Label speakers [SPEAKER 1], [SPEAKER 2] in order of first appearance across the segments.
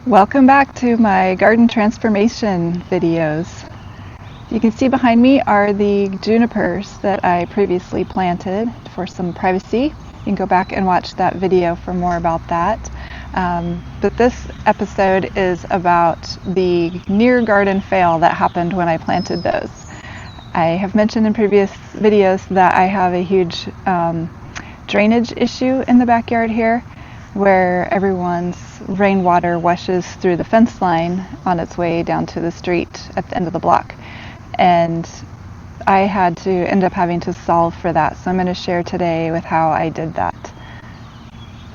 [SPEAKER 1] Welcome back to my garden transformation videos. You can see behind me are the junipers that I previously planted for some privacy. You can go back and watch that video for more about that. But this episode is about the near garden fail that happened when I planted those. I have mentioned in previous videos that I have a huge drainage issue in the backyard here, where everyone's rainwater washes through the fence line on its way down to the street at the end of the block. And I had to end up having to solve for that. So I'm going to share today with how I did that.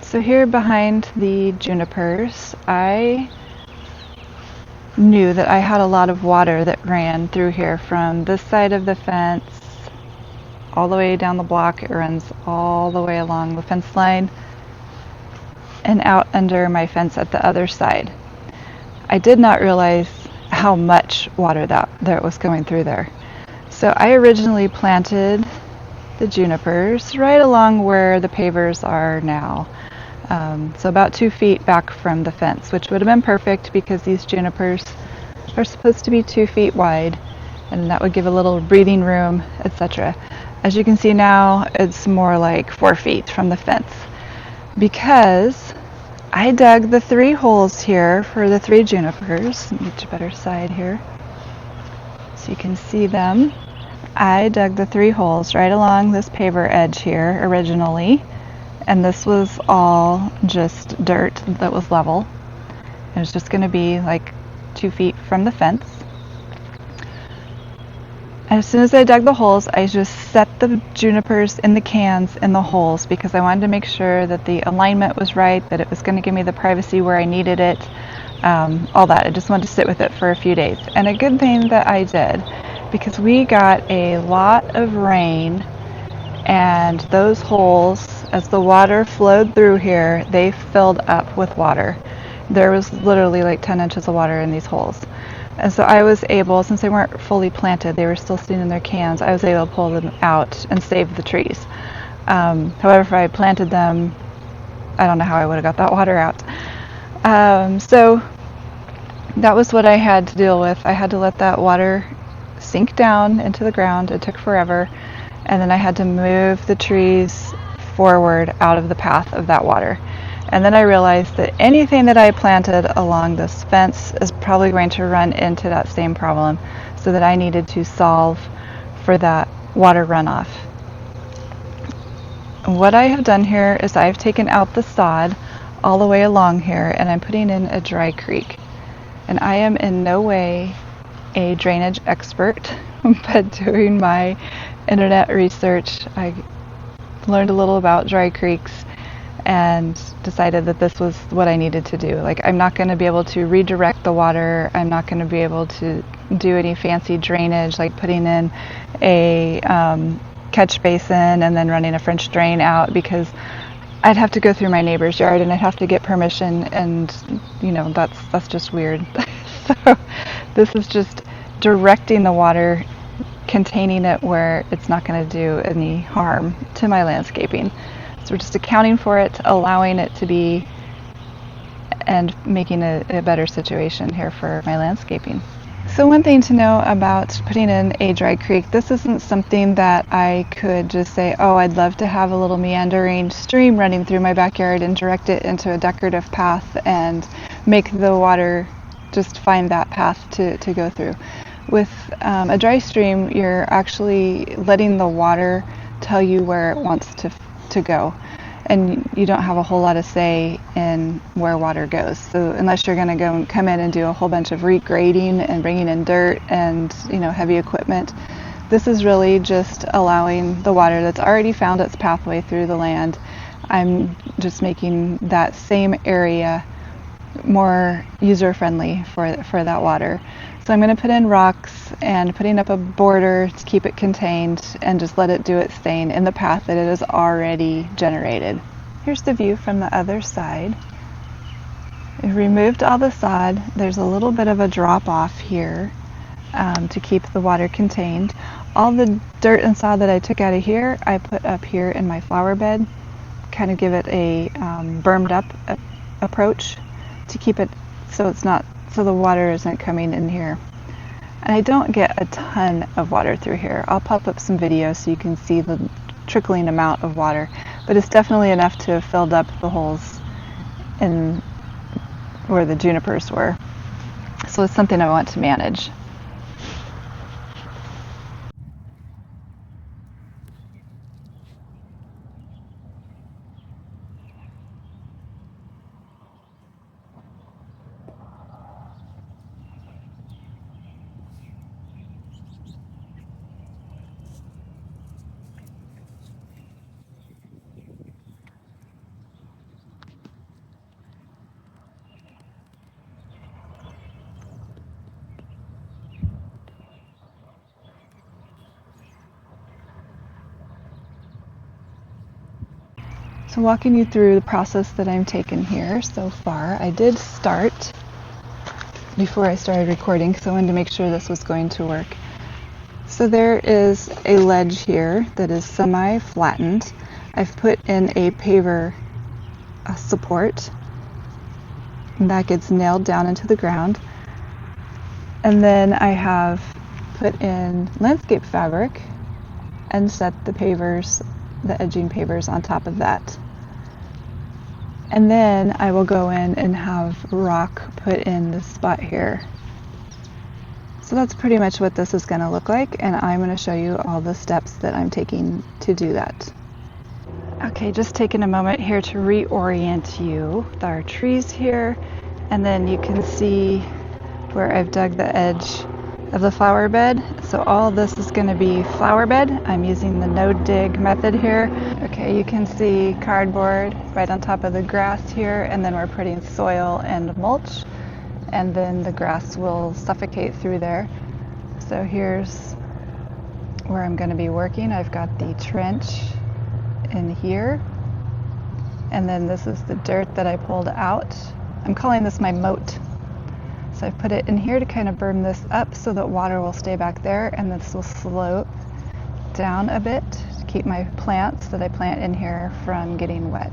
[SPEAKER 1] So here behind the junipers, I knew that I had a lot of water that ran through here from this side of the fence all the way down the block. It runs all the way along the fence line and out under my fence at the other side. I did not realize how much water that was going through there. So I originally planted the junipers right along where the pavers are now. So about 2 feet back from the fence, which would have been perfect because these junipers are supposed to be 2 feet wide, and that would give a little breathing room, etc. As you can see now, it's more like 4 feet from the fence, because I dug the 3 holes here for the 3 junipers. Let me get you a better side here so you can see them. I dug the 3 holes right along this paver edge here originally, and this was all just dirt that was level. It was just going to be like 2 feet from the fence. As soon as I dug the holes, I just set the junipers in the cans in the holes because I wanted to make sure that the alignment was right, that it was going to give me the privacy where I needed it, all that. I just wanted to sit with it for a few days. And a good thing that I did, because we got a lot of rain, and those holes, as the water flowed through here, they filled up with water. There was literally like 10 inches of water in these holes. And so I was able, since they weren't fully planted, they were still sitting in their cans, I was able to pull them out and save the trees. However, if I planted them, I don't know how I would have got that water out. So that was what I had to deal with. I had to let that water sink down into the ground. It took forever. And then I had to move the trees forward out of the path of that water. And then I realized that anything that I planted along this fence is probably going to run into that same problem, so that I needed to solve for that water runoff. What I have done here is I've taken out the sod all the way along here, and I'm putting in a dry creek. And I am in no way a drainage expert, but doing my internet research, I learned a little about dry creeks and decided that this was what I needed to do. Like, I'm not going to be able to redirect the water. I'm not going to be able to do any fancy drainage, like putting in a catch basin and then running a French drain out, because I'd have to go through my neighbor's yard and I'd have to get permission, and that's just weird. So this is just directing the water, containing it where it's not going to do any harm to my landscaping. So we're just accounting for it, allowing it to be, and making a better situation here for my landscaping. So one thing to know about putting in a dry creek, this isn't something that I could just say, oh, I'd love to have a little meandering stream running through my backyard and direct it into a decorative path and make the water just find that path to go through. With a dry stream, you're actually letting the water tell you where it wants to go, and you don't have a whole lot of say in where water goes. So unless you're going to come in and do a whole bunch of regrading and bringing in dirt and heavy equipment, this is really just allowing the water that's already found its pathway through the land. I'm just making that same area more user-friendly for that water. So I'm going to put in rocks and putting up a border to keep it contained, and just let it do its thing in the path that it has already generated. Here's the view from the other side. I've removed all the sod. There's a little bit of a drop off here to keep the water contained. All the dirt and sod that I took out of here, I put up here in my flower bed, kind of give it a bermed up approach to keep it so so the water isn't coming in here. And I don't get a ton of water through here. I'll pop up some videos so you can see the trickling amount of water, but it's definitely enough to have filled up the holes in where the junipers were. So it's something I want to manage. So walking you through the process that I'm taking here so far, I did start before I started recording because I wanted to make sure this was going to work. So there is a ledge here that is semi-flattened. I've put in a paver support, and that gets nailed down into the ground. And then I have put in landscape fabric and set the edging pavers on top of that. And then I will go in and have rock put in this spot here. So that's pretty much what this is going to look like, and I'm going to show you all the steps that I'm taking to do that. Okay, just taking a moment here to reorient you. There are trees here, and then you can see where I've dug the edge of the flower bed. So all this is going to be flower bed. I'm using the no dig method here. Okay, you can see cardboard right on top of the grass here, and then we're putting soil and mulch, and then the grass will suffocate through there. So here's where I'm going to be working. I've got the trench in here, and then this is the dirt that I pulled out. I'm calling this my moat. So I've put it in here to kind of berm this up so that water will stay back there, and this will slope down a bit to keep my plants that I plant in here from getting wet.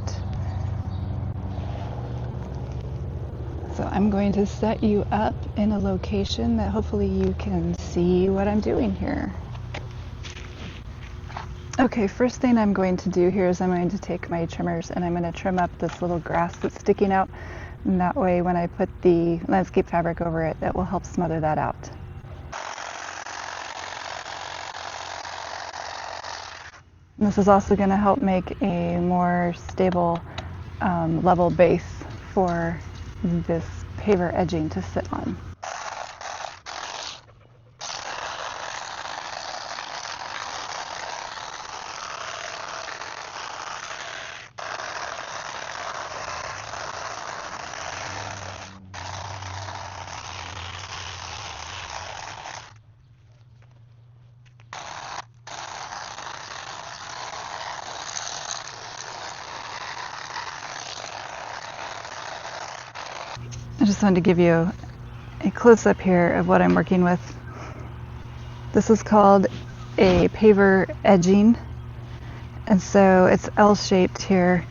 [SPEAKER 1] So I'm going to set you up in a location that hopefully you can see what I'm doing here. Okay, first thing I'm going to do here is I'm going to take my trimmers and I'm going to trim up this little grass that's sticking out. And that way when I put the landscape fabric over it, it will help smother that out. And this is also going to help make a more stable, level base for this paver edging to sit on. I just wanted to give you a close-up here of what I'm working with. This is called a paver edging, and so it's L-shaped here,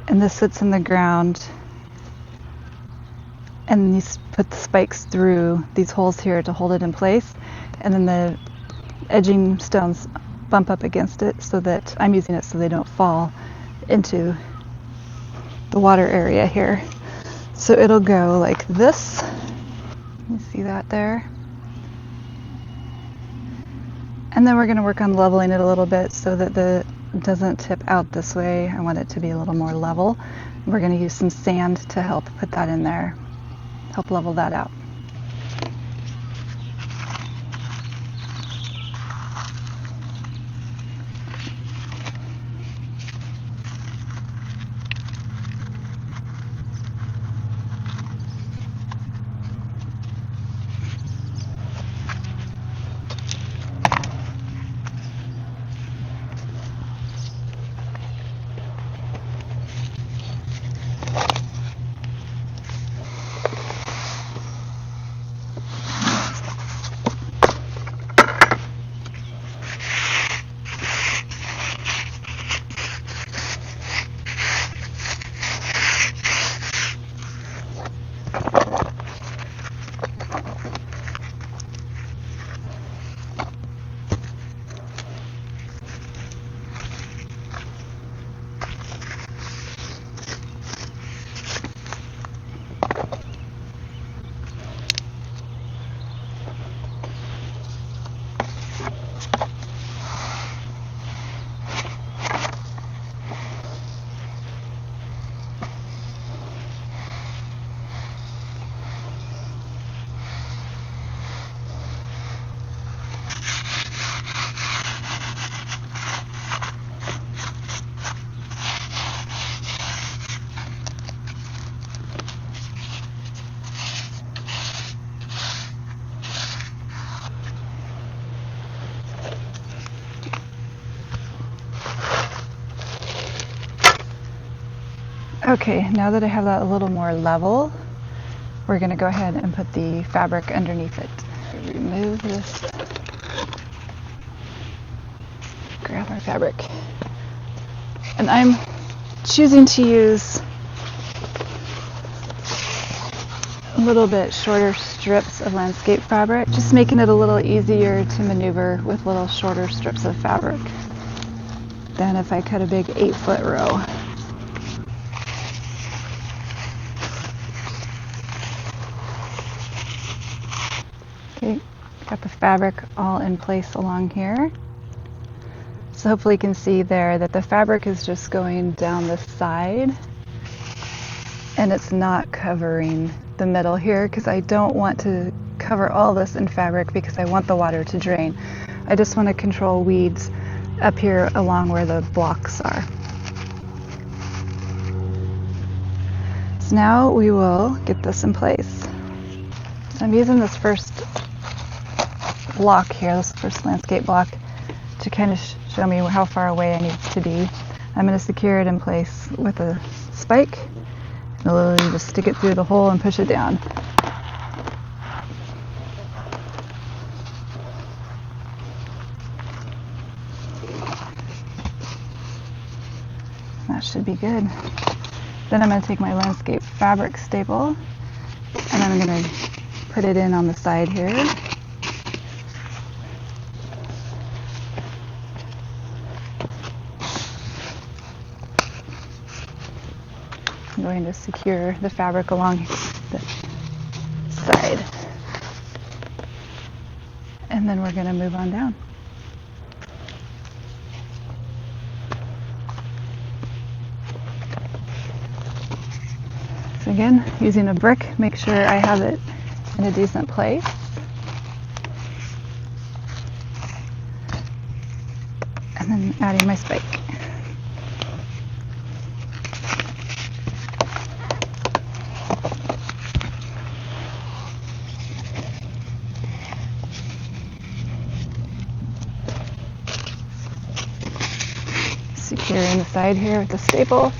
[SPEAKER 1] and this sits in the ground, and you put the spikes through these holes here to hold it in place, and then the edging stones bump up against it so that I'm using it so they don't fall into the water area here. So it'll go like this. You see that there? And then we're going to work on leveling it a little bit so that it doesn't tip out this way. I want it to be a little more level. We're going to use some sand to help put that in there, help level that out. Okay, now that I have that a little more level, we're going to go ahead and put the fabric underneath it. Remove this, grab our fabric. And I'm choosing to use a little bit shorter strips of landscape fabric, just making it a little easier to maneuver with little shorter strips of fabric than if I cut a big 8-foot row. Okay, got the fabric all in place along here. So hopefully you can see there that the fabric is just going down the side and it's not covering the middle here, because I don't want to cover all this in fabric because I want the water to drain. I just want to control weeds up here along where the blocks are. So now we will get this in place. So I'm using this first block here, this first landscape block, to kind of show me how far away I need to be. I'm going to secure it in place with a spike. And literally just stick it through the hole and push it down. That should be good. Then I'm going to take my landscape fabric staple and I'm going to put it in on the side here. I'm going to secure the fabric along the side. And then we're going to move on down. So again, using a brick, make sure I have it in a decent place. And then adding my spike. Securing the side here with the staple.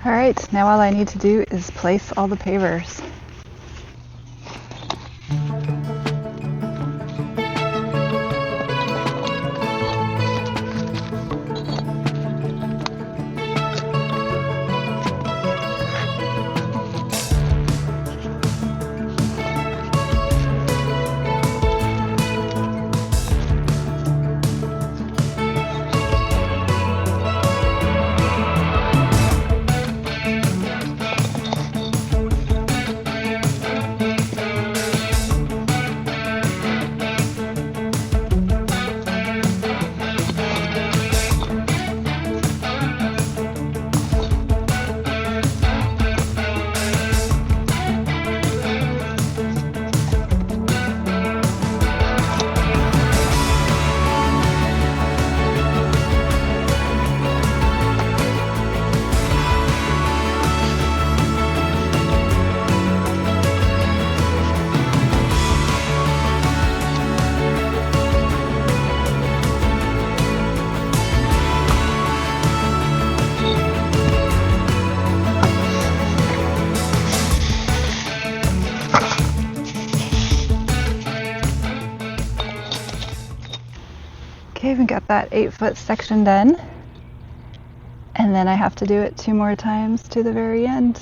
[SPEAKER 1] All right, now all I need to do is place all the pavers. Okay, we got that 8-foot section done. And then I have to do it 2 more times to the very end.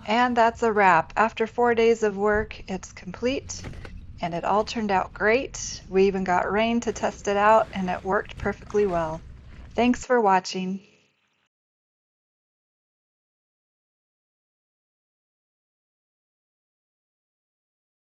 [SPEAKER 1] And that's a wrap. After 4 days of work, it's complete and it all turned out great. We even got rain to test it out and it worked perfectly well. Thanks for watching.